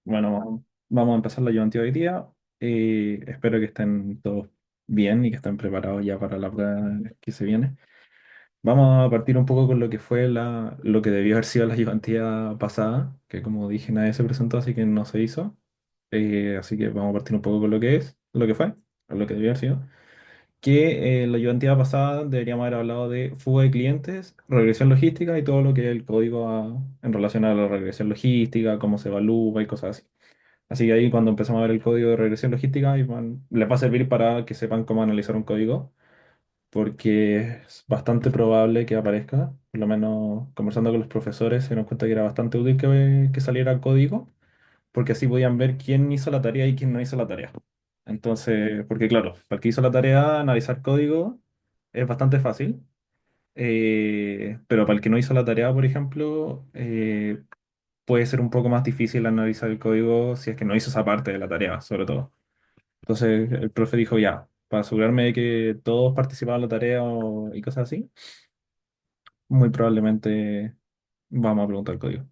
Bueno, vamos a empezar la ayudantía hoy día. Espero que estén todos bien y que estén preparados ya para la prueba que se viene. Vamos a partir un poco con lo que fue lo que debió haber sido la ayudantía pasada, que como dije nadie se presentó, así que no se hizo. Así que vamos a partir un poco con lo que es, lo que fue, con lo que debió haber sido. Que la ayudantía pasada deberíamos haber hablado de fuga de clientes, regresión logística y todo lo que es el código en relación a la regresión logística, cómo se evalúa y cosas así. Así que ahí cuando empezamos a ver el código de regresión logística, les va a servir para que sepan cómo analizar un código, porque es bastante probable que aparezca, por lo menos conversando con los profesores, se nos cuenta que era bastante útil que saliera el código, porque así podían ver quién hizo la tarea y quién no hizo la tarea. Entonces, porque claro, para el que hizo la tarea, analizar código es bastante fácil, pero para el que no hizo la tarea, por ejemplo, puede ser un poco más difícil analizar el código si es que no hizo esa parte de la tarea, sobre todo. Entonces el profe dijo, ya, para asegurarme de que todos participaban en la tarea y cosas así, muy probablemente vamos a preguntar el código.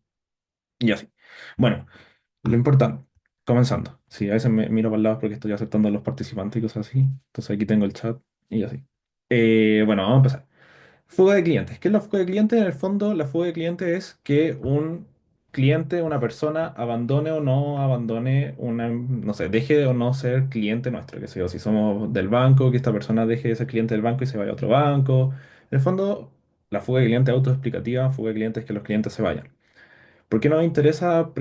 Y así. Bueno, lo importante, comenzando. Sí, a veces me miro para el lado porque estoy aceptando a los participantes y cosas así. Entonces aquí tengo el chat y así. Bueno, vamos a empezar. Fuga de clientes. ¿Qué es la fuga de clientes? En el fondo, la fuga de clientes es que un cliente, una persona, abandone o no abandone no sé, deje o no ser cliente nuestro, que sé yo, si somos del banco, que esta persona deje de ser cliente del banco y se vaya a otro banco. En el fondo, la fuga de clientes autoexplicativa, fuga de clientes es que los clientes se vayan. ¿Por qué nos interesa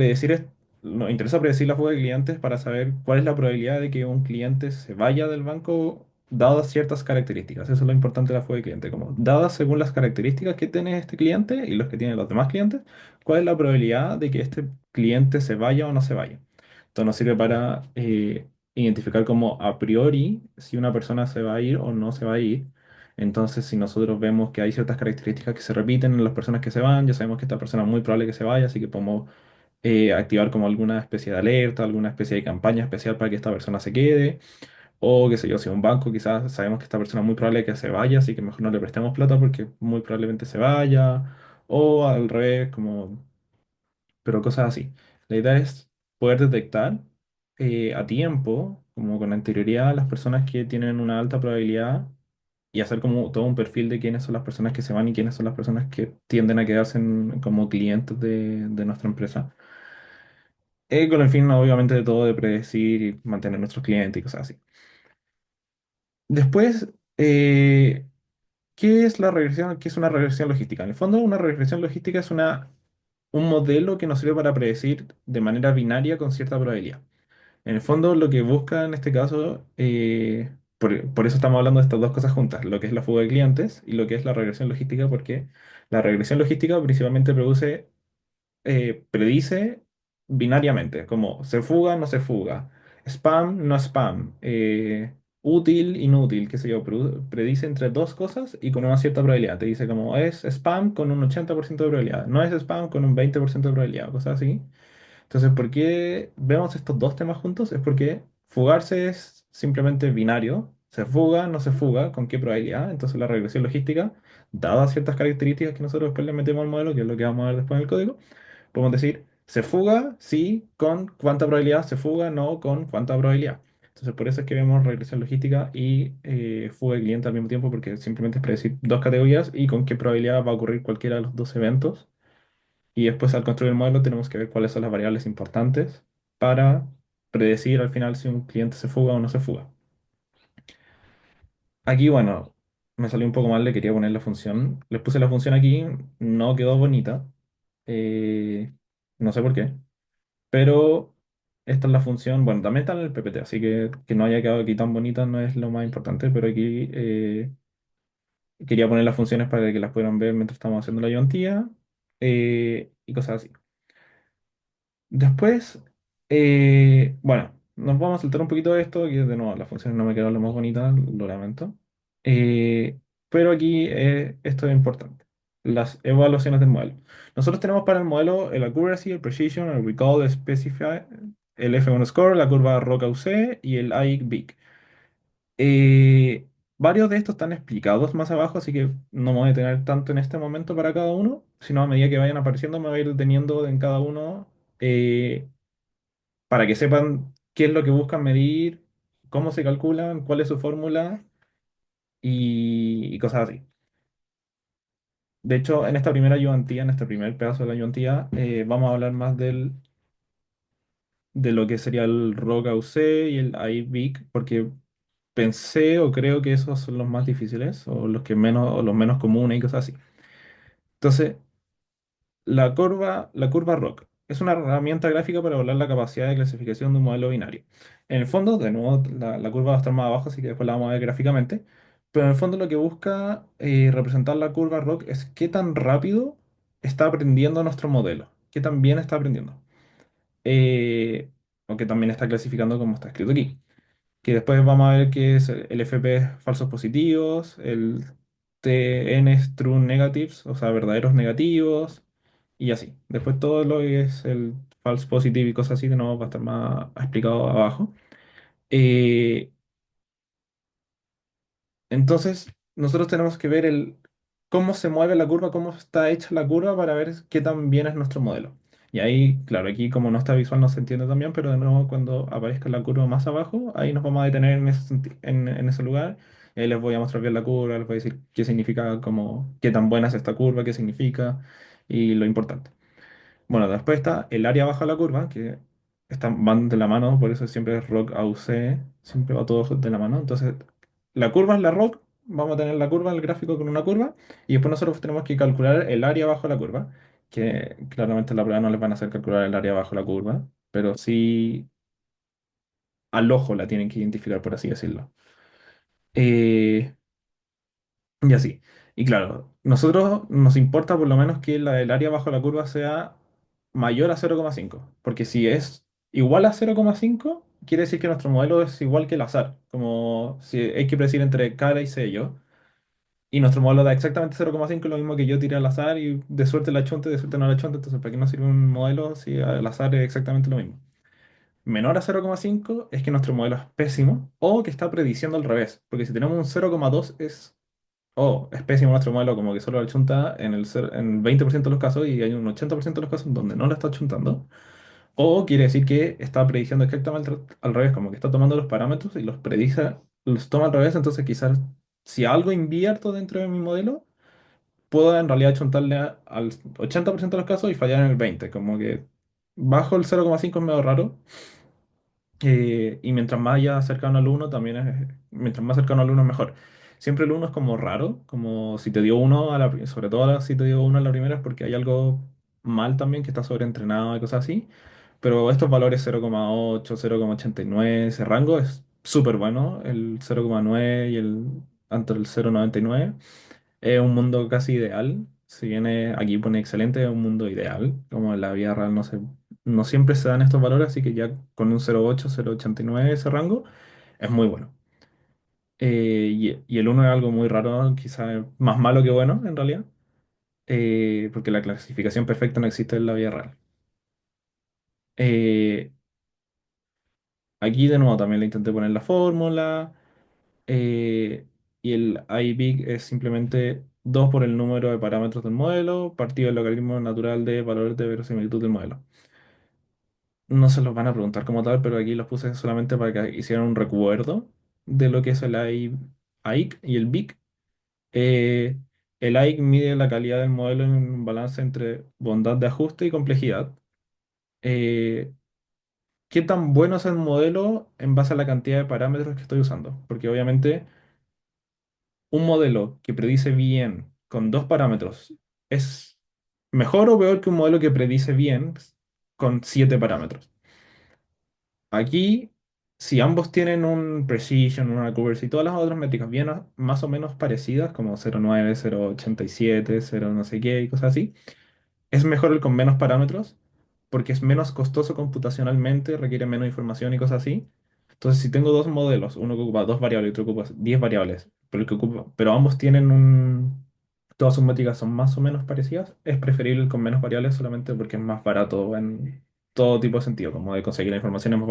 nos interesa predecir la fuga de clientes para saber cuál es la probabilidad de que un cliente se vaya del banco dadas ciertas características? Eso es lo importante de la fuga de cliente, como dadas según las características que tiene este cliente y los que tienen los demás clientes, cuál es la probabilidad de que este cliente se vaya o no se vaya. Esto nos sirve para identificar como a priori si una persona se va a ir o no se va a ir. Entonces, si nosotros vemos que hay ciertas características que se repiten en las personas que se van, ya sabemos que esta persona es muy probable que se vaya, así que podemos activar como alguna especie de alerta, alguna especie de campaña especial para que esta persona se quede. O qué sé yo, si un banco quizás sabemos que esta persona es muy probable que se vaya, así que mejor no le prestemos plata porque muy probablemente se vaya. O al revés, como pero cosas así. La idea es poder detectar a tiempo, como con anterioridad, las personas que tienen una alta probabilidad y hacer como todo un perfil de quiénes son las personas que se van y quiénes son las personas que tienden a quedarse como clientes de nuestra empresa. Con el fin, obviamente, de todo de predecir y mantener nuestros clientes y cosas así. Después, ¿qué es la regresión? ¿Qué es una regresión logística? En el fondo, una regresión logística es un modelo que nos sirve para predecir de manera binaria con cierta probabilidad. En el fondo, lo que busca en este caso, por eso estamos hablando de estas dos cosas juntas, lo que es la fuga de clientes y lo que es la regresión logística, porque la regresión logística principalmente predice binariamente, como se fuga, no se fuga, spam, no spam, útil, inútil, qué sé yo, predice entre dos cosas y con una cierta probabilidad. Te dice como es spam con un 80% de probabilidad, no es spam con un 20% de probabilidad, cosas así. Entonces, ¿por qué vemos estos dos temas juntos? Es porque fugarse es simplemente binario. Se fuga, no se fuga, ¿con qué probabilidad? Entonces, la regresión logística, dadas ciertas características que nosotros después le metemos al modelo, que es lo que vamos a ver después en el código, podemos decir, se fuga, sí, con cuánta probabilidad, se fuga, no, con cuánta probabilidad. Entonces, por eso es que vemos regresión logística y fuga de cliente al mismo tiempo, porque simplemente es predecir dos categorías y con qué probabilidad va a ocurrir cualquiera de los dos eventos. Y después al construir el modelo tenemos que ver cuáles son las variables importantes para predecir al final si un cliente se fuga o no se fuga. Aquí, bueno, me salió un poco mal, le quería poner la función. Les puse la función aquí, no quedó bonita. eh, no sé por qué. Pero esta es la función, bueno, también está en el PPT, así que no haya quedado aquí tan bonita no es lo más importante, pero aquí quería poner las funciones para que las puedan ver mientras estamos haciendo la ayudantía y cosas así. Después, bueno, nos vamos a saltar un poquito de esto, que de nuevo las funciones no me quedaron lo más bonitas, lo lamento. Eh, pero aquí esto es importante, las evaluaciones del modelo. Nosotros tenemos para el modelo el accuracy, el precision, el recall, el specify, el F1 score, la curva ROC-UC y el IC-BIC. Varios de estos están explicados más abajo, así que no me voy a detener tanto en este momento para cada uno, sino a medida que vayan apareciendo me voy a ir deteniendo en cada uno. eh, para que sepan qué es lo que buscan medir, cómo se calculan, cuál es su fórmula y cosas así. De hecho, en esta primera ayudantía, en este primer pedazo de la ayudantía, vamos a hablar más de lo que sería el ROC AUC y el IVIC, porque pensé o creo que esos son los más difíciles o los que menos o los menos comunes y cosas así. Entonces, la curva ROC es una herramienta gráfica para evaluar la capacidad de clasificación de un modelo binario. En el fondo, de nuevo, la curva va a estar más abajo, así que después la vamos a ver gráficamente. Pero en el fondo lo que busca representar la curva ROC es qué tan rápido está aprendiendo nuestro modelo, qué tan bien está aprendiendo. O que también está clasificando como está escrito aquí, que después vamos a ver que es el FP es falsos positivos, el TN es true negatives, o sea, verdaderos negativos, y así. Después todo lo que es el false positive y cosas así, que no va a estar más explicado abajo. Eh, entonces, nosotros tenemos que ver cómo se mueve la curva, cómo está hecha la curva para ver qué tan bien es nuestro modelo. Y ahí, claro, aquí como no está visual no se entiende también, pero de nuevo cuando aparezca la curva más abajo, ahí nos vamos a detener en ese lugar. Y ahí les voy a mostrar bien la curva, les voy a decir qué significa, como, qué tan buena es esta curva, qué significa y lo importante. Bueno, después está el área bajo la curva, que van de la mano, por eso siempre es ROC AUC, siempre va todo de la mano. Entonces, la curva es la ROC, vamos a tener la curva, el gráfico con una curva, y después nosotros tenemos que calcular el área bajo la curva, que claramente en la prueba no les van a hacer calcular el área bajo la curva, pero sí al ojo la tienen que identificar, por así decirlo. Eh, Y así. Y claro, nosotros nos importa por lo menos que el área bajo la curva sea mayor a 0,5. Porque si es igual a 0,5, quiere decir que nuestro modelo es igual que el azar. Como si hay que predecir entre cara y sello. Y nuestro modelo da exactamente 0,5, lo mismo que yo tiré al azar y de suerte la chunte, de suerte no la chunte. Entonces, ¿para qué nos sirve un modelo si al azar es exactamente lo mismo? Menor a 0,5 es que nuestro modelo es pésimo o que está prediciendo al revés. Porque si tenemos un 0,2 es pésimo nuestro modelo, como que solo lo chunta en 20% de los casos y hay un 80% de los casos donde no lo está chuntando. O quiere decir que está prediciendo exactamente al revés, como que está tomando los parámetros y los predice, los toma al revés. Entonces, quizás si algo invierto dentro de mi modelo, puedo en realidad chuntarle al 80% de los casos y fallar en el 20%. Como que bajo el 0,5 es medio raro. Y mientras más ya cercano al uno también mientras más cercano al uno es mejor. Siempre el uno es como raro, como si te dio uno, sobre todo si te dio uno a la primera, es porque hay algo mal también, que está sobreentrenado y cosas así. Pero estos valores 0,8, 0,89, ese rango es súper bueno. El 0,9 y entre el 0,99 es un mundo casi ideal. Si viene aquí pone excelente, es un mundo ideal. Como en la vida real no siempre se dan estos valores, así que ya con un 0,8, 0,89 ese rango es muy bueno. Y el uno es algo muy raro, quizás más malo que bueno en realidad, porque la clasificación perfecta no existe en la vida real. Eh, Aquí de nuevo también le intenté poner la fórmula. Y el IBIG es simplemente 2 por el número de parámetros del modelo, partido del logaritmo natural de valores de verosimilitud del modelo. No se los van a preguntar como tal, pero aquí los puse solamente para que hicieran un recuerdo de lo que es el AIC y el BIC. Eh, el AIC mide la calidad del modelo en un balance entre bondad de ajuste y complejidad. Eh, ¿Qué tan bueno es el modelo en base a la cantidad de parámetros que estoy usando? Porque obviamente un modelo que predice bien con dos parámetros es mejor o peor que un modelo que predice bien con siete parámetros. Aquí, si ambos tienen un precision, una accuracy y todas las otras métricas bien más o menos parecidas, como 0,9, 0,87, 0 no sé qué y cosas así, es mejor el con menos parámetros porque es menos costoso computacionalmente, requiere menos información y cosas así. Entonces, si tengo dos modelos, uno que ocupa dos variables y otro que ocupa 10 variables, pero ambos tienen todas sus métricas son más o menos parecidas, es preferible el con menos variables solamente porque es más barato en todo tipo de sentido, como de conseguir la información es más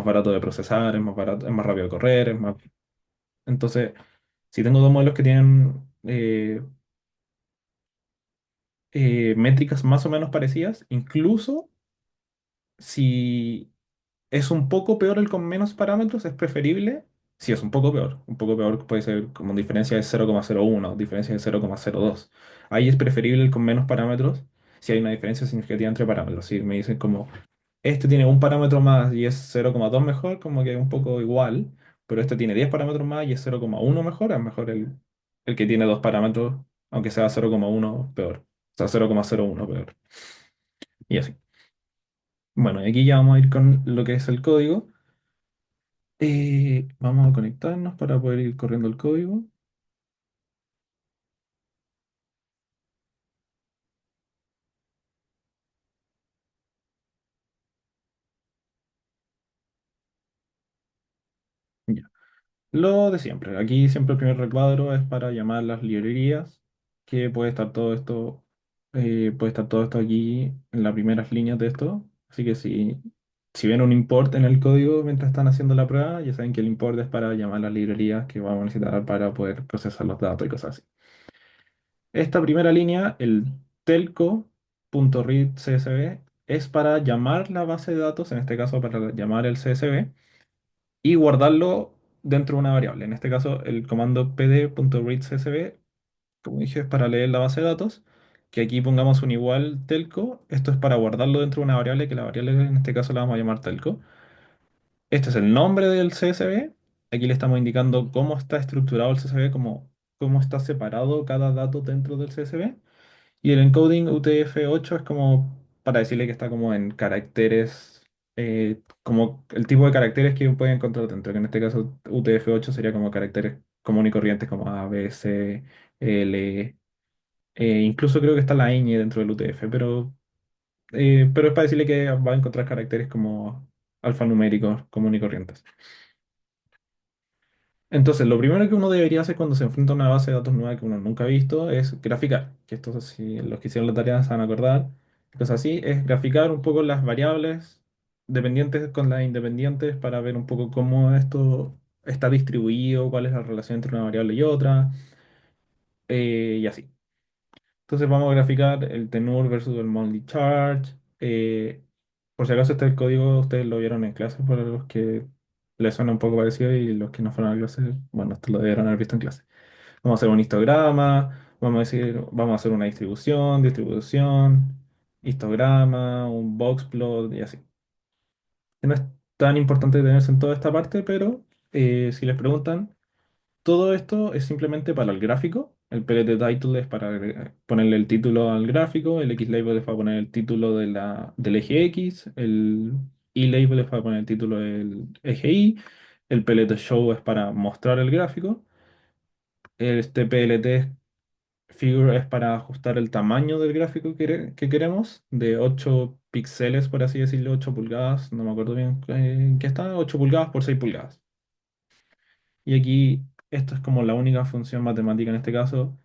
barato de procesar, es más barato, es más rápido de correr, es más... Entonces, si tengo dos modelos que tienen métricas más o menos parecidas, incluso si Es un poco peor el con menos parámetros, es preferible. Sí, es un poco peor. Un poco peor puede ser como diferencia de 0,01, diferencia de 0,02. Ahí es preferible el con menos parámetros si hay una diferencia significativa entre parámetros. Si me dicen como este tiene un parámetro más y es 0,2 mejor, como que es un poco igual, pero este tiene 10 parámetros más y es 0,1 mejor, es mejor el que tiene dos parámetros, aunque sea 0,1 peor. O sea, 0,01 peor. Y así. Bueno, y aquí ya vamos a ir con lo que es el código. Vamos a conectarnos para poder ir corriendo el código. Ya. Lo de siempre. Aquí siempre el primer recuadro es para llamar las librerías, que puede estar todo esto aquí en las primeras líneas de esto. Así que si ven un import en el código mientras están haciendo la prueba, ya saben que el import es para llamar las librerías que vamos a necesitar para poder procesar los datos y cosas así. Esta primera línea, el telco.read CSV, es para llamar la base de datos, en este caso para llamar el CSV, y guardarlo dentro de una variable. En este caso, el comando pd.readcsv, como dije, es para leer la base de datos, que aquí pongamos un igual telco. Esto es para guardarlo dentro de una variable, que la variable en este caso la vamos a llamar telco. Este es el nombre del CSV. Aquí le estamos indicando cómo está estructurado el CSV, cómo está separado cada dato dentro del CSV. Y el encoding UTF-8 es como para decirle que está como en caracteres, como el tipo de caracteres que puede encontrar dentro, que en este caso UTF-8 sería como caracteres comunes y corrientes como A, B, C, L, incluso creo que está la ñ dentro del UTF, pero es para decirle que va a encontrar caracteres como alfanuméricos comunes y corrientes. Entonces, lo primero que uno debería hacer cuando se enfrenta a una base de datos nueva que uno nunca ha visto es graficar. Que esto, si los que hicieron la tarea se van a acordar. Cosas así, es graficar un poco las variables dependientes con las independientes para ver un poco cómo esto está distribuido, cuál es la relación entre una variable y otra, y así. Entonces vamos a graficar el tenor versus el monthly charge. Por si acaso este es el código, ustedes lo vieron en clase, para los que les suena un poco parecido y los que no fueron a clase, bueno, esto lo debieron haber visto en clase. Vamos a hacer un histograma, vamos a hacer una distribución, histograma, un box plot y así. Que no es tan importante tenerse en toda esta parte, pero si les preguntan, todo esto es simplemente para el gráfico. El PLT title es para ponerle el título al gráfico, el X-label es para poner el título del eje X, el Y-label es para poner el título del eje Y, el PLT show es para mostrar el gráfico, este PLT figure es para ajustar el tamaño del gráfico que queremos, de 8 píxeles, por así decirlo, 8 pulgadas, no me acuerdo bien en qué está, 8 pulgadas por 6 pulgadas. Y aquí, esto es como la única función matemática en este caso.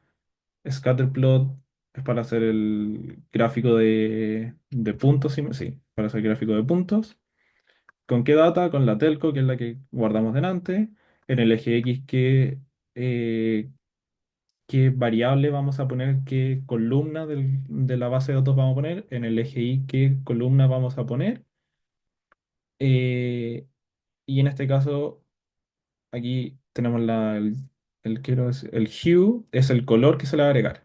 Scatterplot es para hacer el gráfico de puntos, sí, para hacer el gráfico de puntos. ¿Con qué data? Con la telco, que es la que guardamos delante. En el eje X, eh, qué variable vamos a poner, qué columna de la base de datos vamos a poner. En el eje Y, qué columna vamos a poner. Eh, y en este caso, aquí tenemos el hue, es el color que se le va a agregar.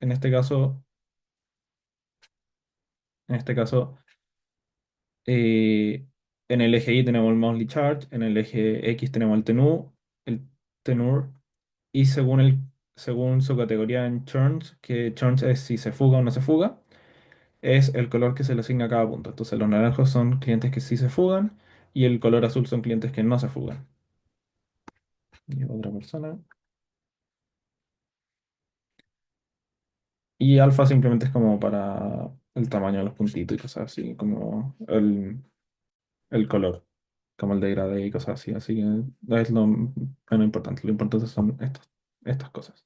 En este caso, en este caso, eh, en el eje Y tenemos el monthly chart, en el eje X tenemos el tenor, y según su categoría en churns, que churns es si se fuga o no se fuga, es el color que se le asigna a cada punto. Entonces los naranjos son clientes que sí se fugan y el color azul son clientes que no se fugan. Y otra persona. Y alfa simplemente es como para el tamaño de los puntitos y cosas así, como el color, como el degradé y cosas así. Así que es lo menos importante. Lo importante son estas cosas.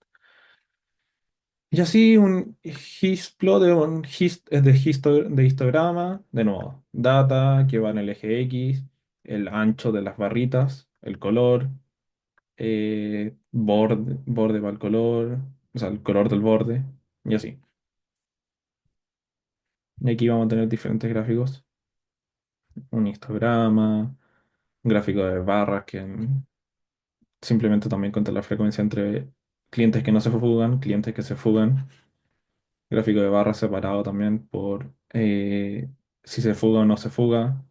Y así un histplot de histograma, de nuevo, data que va en el eje X, el ancho de las barritas, el color, borde para el color, o sea, el color del borde, y así. Y aquí vamos a tener diferentes gráficos. un histograma, un gráfico de barras que simplemente también cuenta la frecuencia entre clientes que no se fugan, clientes que se fugan, gráfico de barras separado también por si se fuga o no se fuga,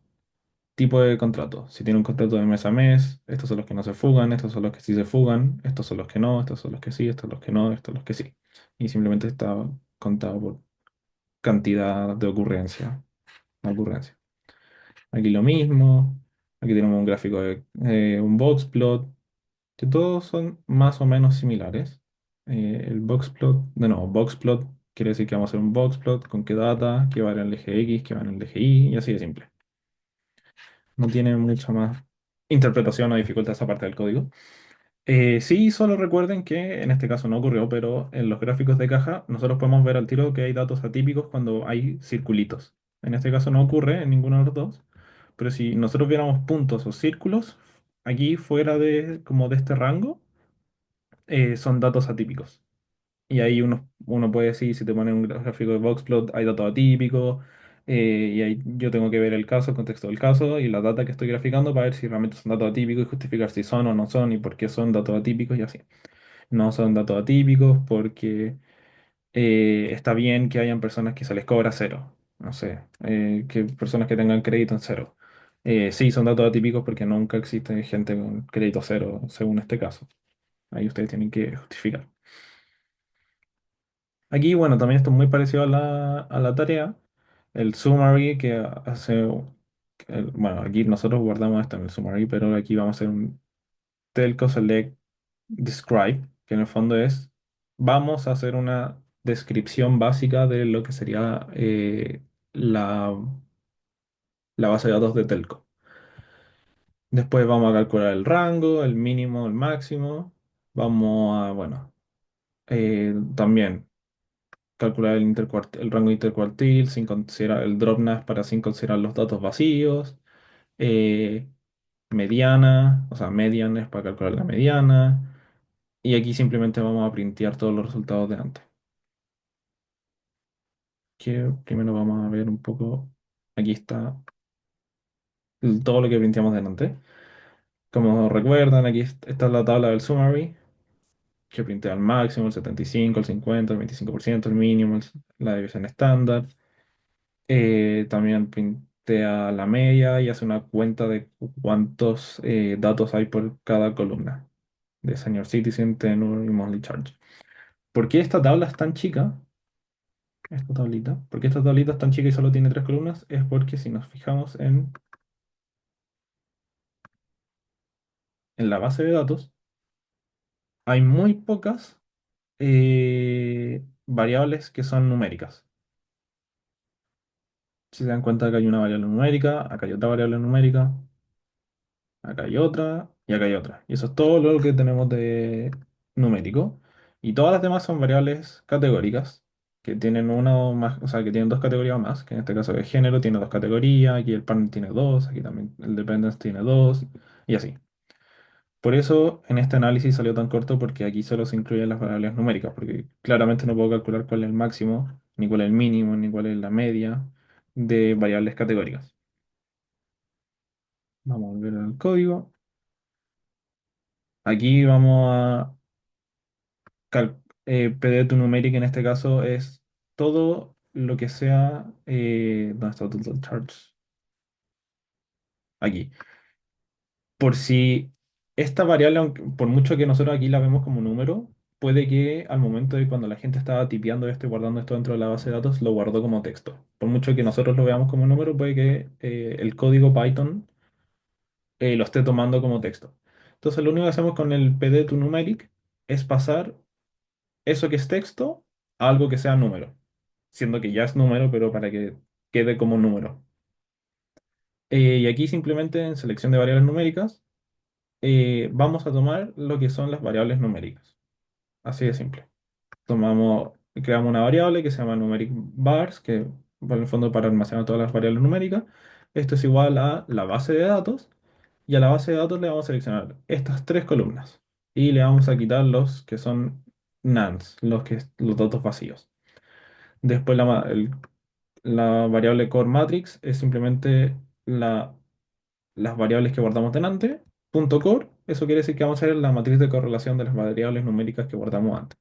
tipo de contrato. Si tiene un contrato de mes a mes, estos son los que no se fugan, estos son los que sí se fugan, estos son los que no, estos son los que sí, estos son los que no, estos son los que sí. Y simplemente está contado por cantidad de ocurrencia. Aquí lo mismo, aquí tenemos un gráfico de un boxplot, que todos son más o menos similares. El boxplot, de nuevo, boxplot quiere decir que vamos a hacer un boxplot con qué data, qué va en el eje X, qué va en el eje Y, y así de simple. No tiene mucha más interpretación o dificultad esa parte del código. Sí, solo recuerden que en este caso no ocurrió, pero en los gráficos de caja nosotros podemos ver al tiro que hay datos atípicos cuando hay circulitos. En este caso no ocurre en ninguno de los dos, pero si nosotros viéramos puntos o círculos, aquí fuera de como de este rango, son datos atípicos. Y ahí uno puede decir, si te ponen un gráfico de boxplot, hay datos atípicos, y ahí yo tengo que ver el caso, el contexto del caso y la data que estoy graficando para ver si realmente son datos atípicos y justificar si son o no son y por qué son datos atípicos y así. No son datos atípicos porque está bien que hayan personas que se les cobra cero. No sé, que personas que tengan crédito en cero. Sí, son datos atípicos porque nunca existe gente con crédito cero, según este caso. Ahí ustedes tienen que justificar. Aquí, bueno, también esto es muy parecido a la tarea. El summary que hace, bueno, aquí nosotros guardamos esto en el summary, pero aquí vamos a hacer un telco select describe, que en el fondo es, vamos a hacer una descripción básica de lo que sería la, la base de datos de telco. Después vamos a calcular el rango, el mínimo, el máximo. Vamos a, bueno, también calcular el rango intercuartil sin considerar el dropNAS sin considerar los datos vacíos. eh, Mediana, o sea, median es para calcular la mediana. Y aquí simplemente vamos a printear todos los resultados de antes. Que primero vamos a ver un poco. Aquí está todo lo que printeamos de antes. Como recuerdan, aquí está la tabla del summary, que printea al máximo, el 75, el 50, el 25%, el mínimo, la división estándar. También printea la media y hace una cuenta de cuántos datos hay por cada columna de Senior Citizen, Tenure y Monthly Charge. ¿Por qué esta tabla es tan chica? Esta tablita. ¿Por qué esta tablita es tan chica y solo tiene tres columnas? Es porque si nos fijamos en la base de datos, hay muy pocas variables que son numéricas. Si se dan cuenta que hay una variable numérica, acá hay otra variable numérica, acá hay otra y acá hay otra. Y eso es todo lo que tenemos de numérico. Y todas las demás son variables categóricas, que tienen una o más, o sea, que tienen dos categorías más, que en este caso el género tiene dos categorías, aquí el partner tiene dos, aquí también el dependence tiene dos, y así. Por eso en este análisis salió tan corto porque aquí solo se incluyen las variables numéricas, porque claramente no puedo calcular cuál es el máximo, ni cuál es el mínimo, ni cuál es la media de variables categóricas. Vamos a volver al código. Aquí vamos a PD to numeric en este caso es todo lo que sea. ¿Dónde está total charge? Aquí. Por si esta variable, por mucho que nosotros aquí la vemos como número, puede que al momento de cuando la gente estaba tipeando esto y guardando esto dentro de la base de datos, lo guardó como texto. Por mucho que nosotros lo veamos como número, puede que el código Python lo esté tomando como texto. Entonces, lo único que hacemos con el PD to numeric es pasar eso que es texto a algo que sea número, siendo que ya es número, pero para que quede como número. Y aquí simplemente en selección de variables numéricas vamos a tomar lo que son las variables numéricas. Así de simple. Creamos una variable que se llama numeric vars, que en el fondo para almacenar todas las variables numéricas. Esto es igual a la base de datos y a la base de datos le vamos a seleccionar estas tres columnas y le vamos a quitar los que son nans, los datos vacíos. Después la variable core matrix es simplemente la- las variables que guardamos delante, punto core, eso quiere decir que vamos a hacer la matriz de correlación de las variables numéricas que guardamos antes.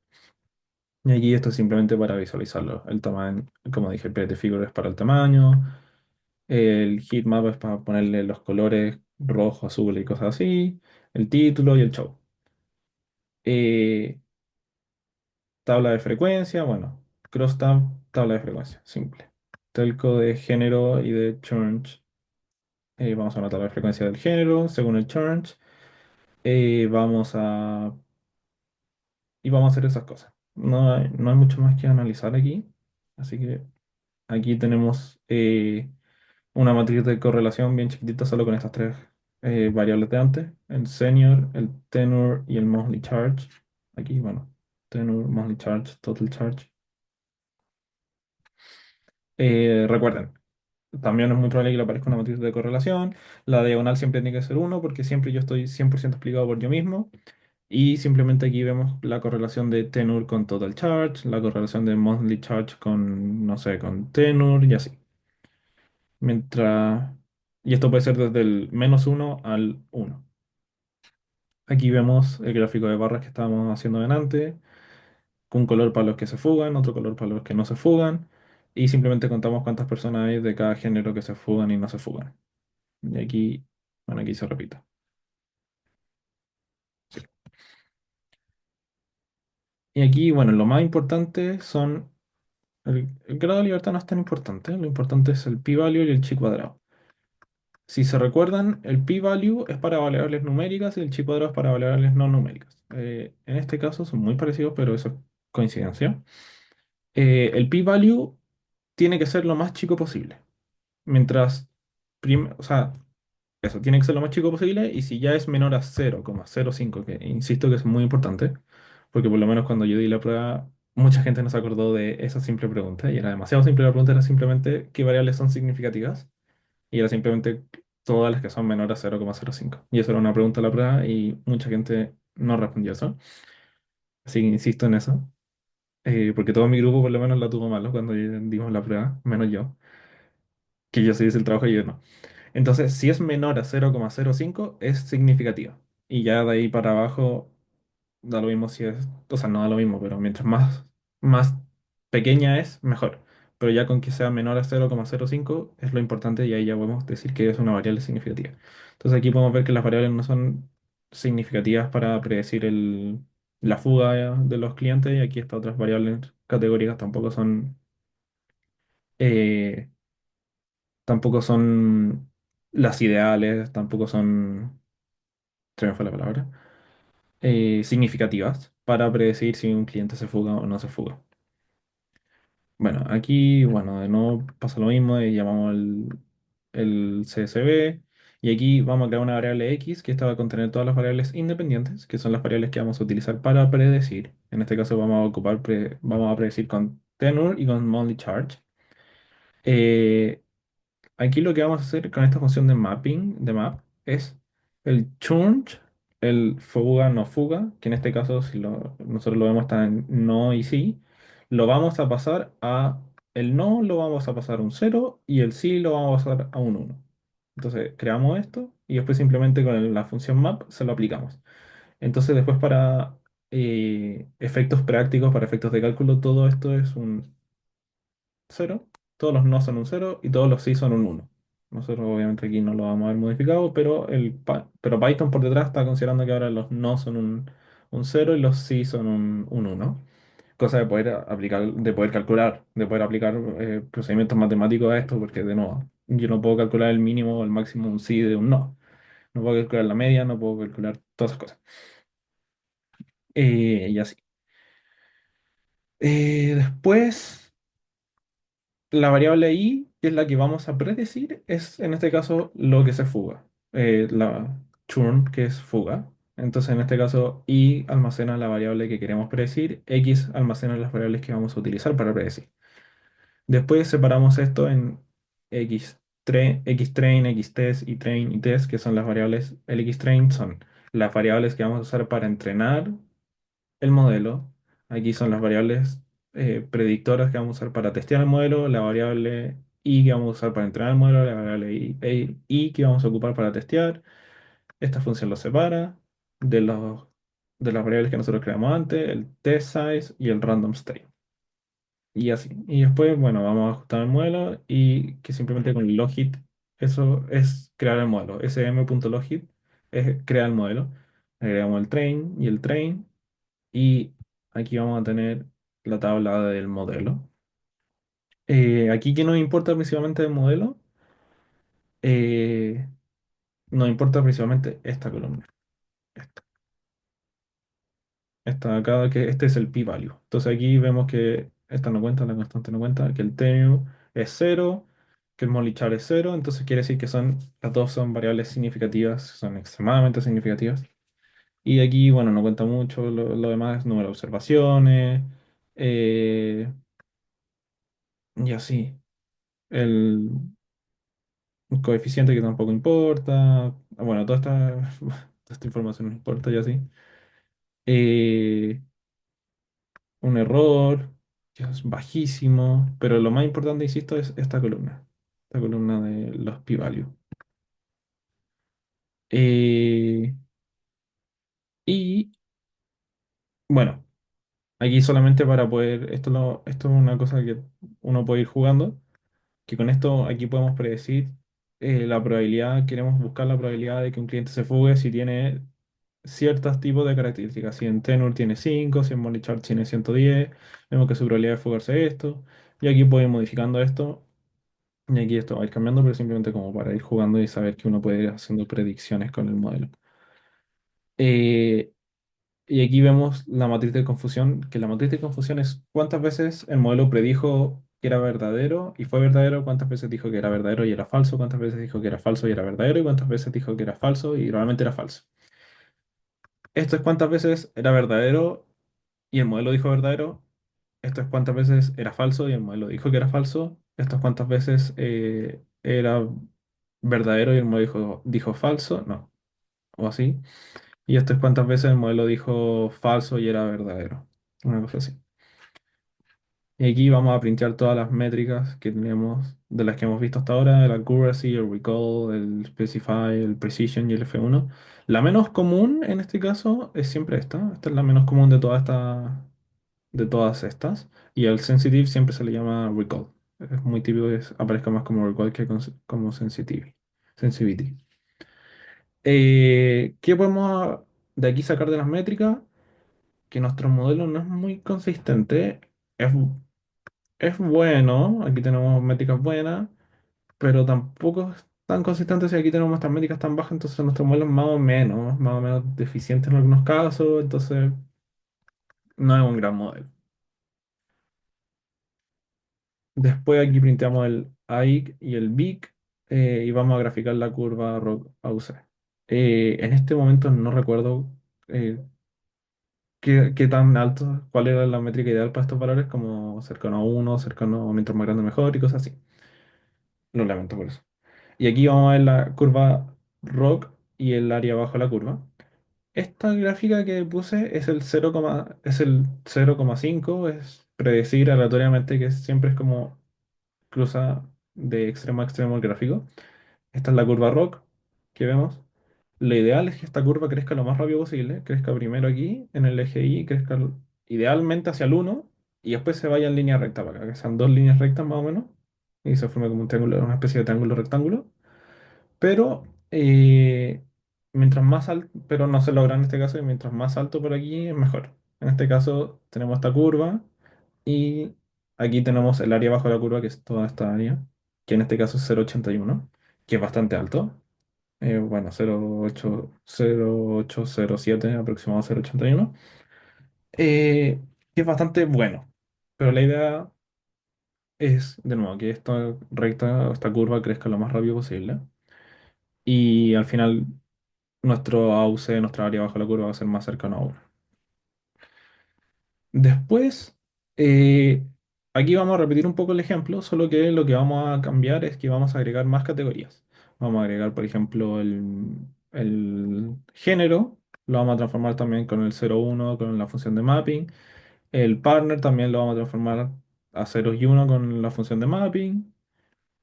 Y aquí esto es simplemente para visualizarlo. El tamaño, como dije, el pretfigure es para el tamaño, el heatmap es para ponerle los colores rojo, azul y cosas así, el título y el show. Eh, tabla de frecuencia, bueno, crosstab, tabla de frecuencia, simple. Telco de género y de church. Vamos a una tabla de frecuencia del género según el church. Vamos a... Y vamos a hacer esas cosas. No hay mucho más que analizar aquí. Así que aquí tenemos una matriz de correlación bien chiquitita solo con estas tres variables de antes. El senior, el tenor y el monthly charge. Aquí, bueno, tenor, monthly charge, total charge. Recuerden, también es muy probable que le aparezca una matriz de correlación. La diagonal siempre tiene que ser uno porque siempre yo estoy 100% explicado por yo mismo. Y simplemente aquí vemos la correlación de tenor con total charge, la correlación de monthly charge con, no sé, con tenor y así. Mientras... Y esto puede ser desde el -1 al 1. Aquí vemos el gráfico de barras que estábamos haciendo delante, con un color para los que se fugan, otro color para los que no se fugan, y simplemente contamos cuántas personas hay de cada género que se fugan y no se fugan. Y aquí, bueno, aquí se repite. Sí. Y aquí, bueno, lo más importante son, el grado de libertad no es tan importante, lo importante es el p-value y el chi cuadrado. Si se recuerdan, el p-value es para variables numéricas y el chi cuadrado es para variables no numéricas. En este caso son muy parecidos, pero eso es coincidencia. El p-value tiene que ser lo más chico posible. Mientras, o sea, eso tiene que ser lo más chico posible y si ya es menor a 0,05, que insisto que es muy importante, porque por lo menos cuando yo di la prueba, mucha gente no se acordó de esa simple pregunta y era demasiado simple. La pregunta era simplemente qué variables son significativas y era simplemente todas las que son menores a 0,05. Y eso era una pregunta de la prueba y mucha gente no respondió eso. Así que insisto en eso, porque todo mi grupo por lo menos la tuvo malo cuando dimos la prueba, menos yo, que yo sí hice el trabajo y yo no. Entonces, si es menor a 0,05, es significativa. Y ya de ahí para abajo, da lo mismo si es, o sea, no da lo mismo, pero mientras más pequeña es, mejor. Pero ya con que sea menor a 0,05 es lo importante y ahí ya podemos decir que es una variable significativa. Entonces aquí podemos ver que las variables no son significativas para predecir la fuga de los clientes y aquí estas otras variables categóricas eh, tampoco son las ideales, tampoco son, se me fue la palabra, significativas para predecir si un cliente se fuga o no se fuga. Bueno, aquí, bueno, de nuevo pasa lo mismo, llamamos el CSV y aquí vamos a crear una variable X que esta va a contener todas las variables independientes, que son las variables que vamos a utilizar para predecir. En este caso vamos a vamos a predecir con tenor y con monthly charge. Eh, Aquí lo que vamos a hacer con esta función de mapping, de map, es el churn, el fuga, no fuga, que en este caso, si nosotros lo vemos está en no y sí, lo vamos a pasar a, el no lo vamos a pasar a un cero y el sí lo vamos a pasar a un uno. Entonces creamos esto y después simplemente con la función map se lo aplicamos. Entonces después para efectos prácticos, para efectos de cálculo, todo esto es un cero, todos los no son un cero y todos los sí son un uno. Nosotros obviamente aquí no lo vamos a ver modificado, pero, pero Python por detrás está considerando que ahora los no son un cero y los sí son un uno. Cosa de poder aplicar, de poder calcular, de poder aplicar procedimientos matemáticos a esto, porque de nuevo, yo no puedo calcular el mínimo o el máximo de un sí de un no. No puedo calcular la media, no puedo calcular todas esas cosas. Y así. Después. La variable i, que es la que vamos a predecir, es en este caso lo que se fuga. La churn, que es fuga. Entonces, en este caso, i almacena la variable que queremos predecir, x almacena las variables que vamos a utilizar para predecir. Después separamos esto en xtrain, xtest y train y test, que son las variables. El xtrain son las variables que vamos a usar para entrenar el modelo. Aquí son las variables predictoras que vamos a usar para testear el modelo. La variable I que vamos a usar para entrenar el modelo, la variable I que vamos a ocupar para testear. Esta función lo separa de de las variables que nosotros creamos antes, el test size y el random state. Y así. Y después, bueno, vamos a ajustar el modelo y que simplemente con el logit, eso es crear el modelo. sm.logit es crear el modelo. Agregamos el train y el train. Y aquí vamos a tener la tabla del modelo. Aquí que nos importa principalmente del modelo, Eh, nos importa principalmente esta columna. Esta, esta de acá, que este es el p-value. Entonces aquí vemos que esta no cuenta, la constante no cuenta, que el tenu es cero, que el molichar es cero. Entonces quiere decir que las dos son variables significativas, son extremadamente significativas. Y aquí, bueno, no cuenta mucho, lo demás es número de observaciones, eh, y así. El, un coeficiente que tampoco importa. Bueno, toda esta información no importa y así. Eh, un error, que es bajísimo, pero lo más importante, insisto, es esta columna de los p-value. Eh, y bueno, aquí solamente para poder, esto es una cosa que uno puede ir jugando, que con esto aquí podemos predecir la probabilidad, queremos buscar la probabilidad de que un cliente se fugue si tiene ciertos tipos de características. Si en Tenor tiene 5, si en Money Chart tiene 110, vemos que su probabilidad de fugarse es esto. Y aquí puedo ir modificando esto. Y aquí esto va a ir cambiando, pero simplemente como para ir jugando y saber que uno puede ir haciendo predicciones con el modelo. Eh, y aquí vemos la matriz de confusión, que la matriz de confusión es cuántas veces el modelo predijo que era verdadero y fue verdadero, cuántas veces dijo que era verdadero y era falso, cuántas veces dijo que era falso y era verdadero, y cuántas veces dijo que era falso y realmente era falso. Esto es cuántas veces era verdadero y el modelo dijo verdadero. Esto es cuántas veces era falso y el modelo dijo que era falso. Esto es cuántas veces era verdadero y el modelo dijo falso. No, o así. Y esto es cuántas veces el modelo dijo falso y era verdadero. Una cosa así. Y aquí vamos a printar todas las métricas que tenemos, de las que hemos visto hasta ahora, el accuracy, el recall, el specify, el precision y el F1. La menos común en este caso es siempre esta. Esta es la menos común de todas estas. Y al sensitive siempre se le llama recall. Es muy típico que aparezca más como recall que como sensitivity. ¿Qué podemos de aquí sacar de las métricas? Que nuestro modelo no es muy consistente. Es, es bueno, aquí tenemos métricas buenas, pero tampoco es tan consistente si aquí tenemos nuestras métricas tan bajas, entonces nuestro modelo es más o menos deficiente en algunos casos, entonces no es un gran modelo. Después aquí printeamos el AIC y el BIC y vamos a graficar la curva ROC AUC. En este momento no recuerdo eh, qué tan alto, cuál era la métrica ideal para estos valores, como cercano a uno, cercano a mientras más grande mejor y cosas así. Lo lamento por eso. Y aquí vamos a ver la curva ROC y el área bajo la curva. Esta gráfica que puse es el 0,5, es predecir aleatoriamente que siempre es como cruza de extremo a extremo el gráfico. Esta es la curva ROC que vemos. Lo ideal es que esta curva crezca lo más rápido posible, crezca primero aquí en el eje Y, crezca idealmente hacia el uno y después se vaya en línea recta para acá, que sean dos líneas rectas más o menos, y se forme como un triángulo, una especie de triángulo rectángulo. Pero mientras más alto, pero no se logra en este caso, y mientras más alto por aquí es mejor. En este caso tenemos esta curva y aquí tenemos el área bajo la curva, que es toda esta área, que en este caso es 0,81, que es bastante alto. Bueno, 0,807 aproximado a 0,81, que es bastante bueno. Pero la idea es, de nuevo, que esta recta, esta curva crezca lo más rápido posible. Y al final nuestro AUC, nuestra área bajo la curva, va a ser más cercano a 1. Después, eh, aquí vamos a repetir un poco el ejemplo, solo que lo que vamos a cambiar es que vamos a agregar más categorías. Vamos a agregar, por ejemplo, el género, lo vamos a transformar también con el 0,1 con la función de mapping. El partner también lo vamos a transformar a 0 y 1 con la función de mapping.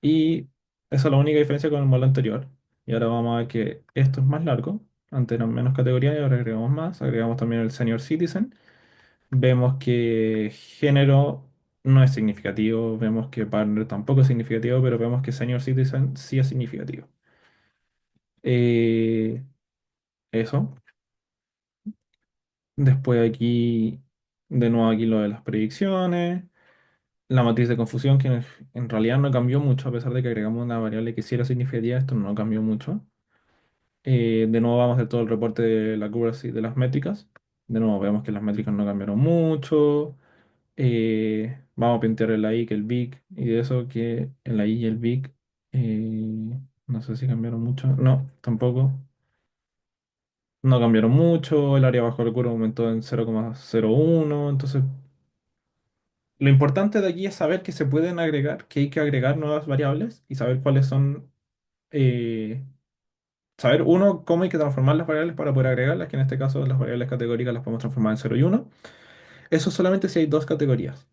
Y esa es la única diferencia con el modelo anterior. Y ahora vamos a ver que esto es más largo. Antes eran menos categorías y ahora agregamos más. Agregamos también el Senior Citizen. Vemos que género no es significativo. Vemos que partner tampoco es significativo, pero vemos que Senior Citizen sí es significativo. Eh, eso. Después aquí, de nuevo aquí lo de las predicciones. La matriz de confusión, que en realidad no cambió mucho, a pesar de que agregamos una variable que sí era significativa, esto no cambió mucho. De nuevo vamos a hacer todo el reporte de la accuracy de las métricas. De nuevo vemos que las métricas no cambiaron mucho. Vamos a pintar el I, que el big, y de eso que el I y el big, no sé si cambiaron mucho. No, tampoco. No cambiaron mucho. El área bajo el curva aumentó en 0,01. Entonces, lo importante de aquí es saber que se pueden agregar, que hay que agregar nuevas variables y saber cuáles son, eh, saber uno, cómo hay que transformar las variables para poder agregarlas, que en este caso las variables categóricas las podemos transformar en 0 y 1. Eso solamente si hay dos categorías.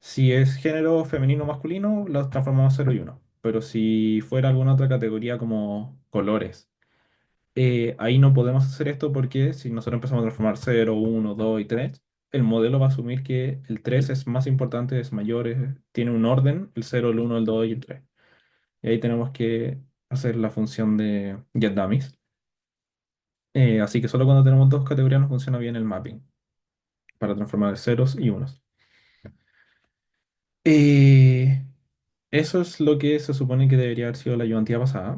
Si es género femenino o masculino, las transformamos en 0 y 1. Pero si fuera alguna otra categoría como colores, ahí no podemos hacer esto porque si nosotros empezamos a transformar 0, 1, 2 y 3, el modelo va a asumir que el 3 es más importante, es mayor, tiene un orden, el 0, el 1, el 2 y el 3. Y ahí tenemos que hacer la función de getDummies. Así que solo cuando tenemos dos categorías nos funciona bien el mapping para transformar ceros y unos. Eh, Eso es lo que se supone que debería haber sido la ayudantía pasada.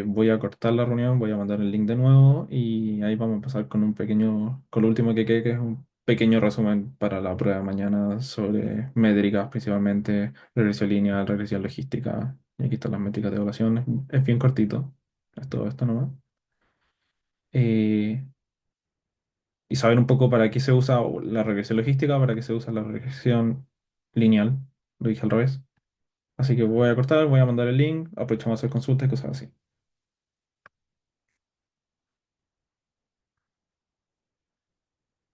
Voy a cortar la reunión, voy a mandar el link de nuevo y ahí vamos a empezar con un pequeño, con lo último que quede, que es un pequeño resumen para la prueba de mañana sobre métricas, principalmente regresión lineal, regresión logística. Y aquí están las métricas de evaluación. Es bien cortito. Es todo esto nomás. Eh, y saber un poco para qué se usa la regresión logística, para qué se usa la regresión lineal. Lo dije al revés. Así que voy a cortar, voy a mandar el link, aprovechamos a hacer consultas y cosas así.